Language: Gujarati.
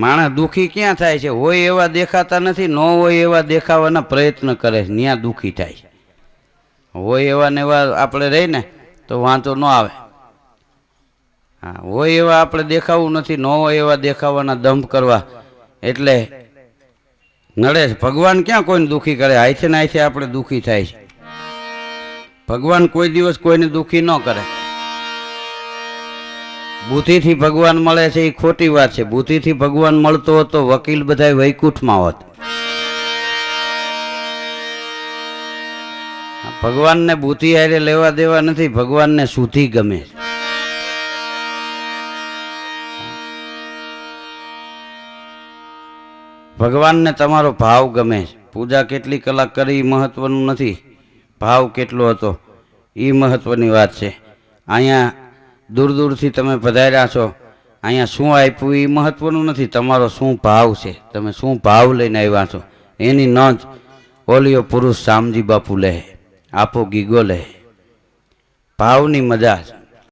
માણસ દુઃખી ક્યાં થાય છે? હોય એવા દેખાતા નથી, ન હોય એવા દેખાવાના પ્રયત્ન કરે છે, ત્યાં દુઃખી થાય. હોય એવા ને એવા આપણે રહીને તો વાંધો ન આવે. હા, હોય એવા આપણે દેખાવું નથી, ન હોય એવા દેખાવાના દંભ કરવા એટલે નડે છે. ભગવાન ક્યાં કોઈને દુઃખી કરે? હાથે ને હાથે આપણે દુઃખી થાય છે. ભગવાન કોઈ દિવસ કોઈને દુઃખી ન કરે. બુદ્ધિથી ભગવાન મળે છે એ ખોટી વાત છે. બુદ્ધિથી ભગવાન મળતો હતો વકીલ બધા વૈકુંઠમાં હોત. ભગવાનને બુદ્ધિ હારે લેવા દેવા નથી, ભગવાનને શુદ્ધિ ગમે છે. ભગવાનને તમારો ભાવ ગમે છે. પૂજા કેટલી કલાક કરી એ મહત્વનું નથી, ભાવ કેટલો હતો એ મહત્વની વાત છે. અહીંયા દૂર દૂરથી તમે પધાર્યા છો, અહીંયા શું આપ્યું એ મહત્વનું નથી, તમારો શું ભાવ છે, તમે શું ભાવ લઈને આવ્યા છો એની નોંધ ઓલિયો પુરુષ શામજી બાપુ લે, આપો ગીગો લે. ભાવની મજા છે.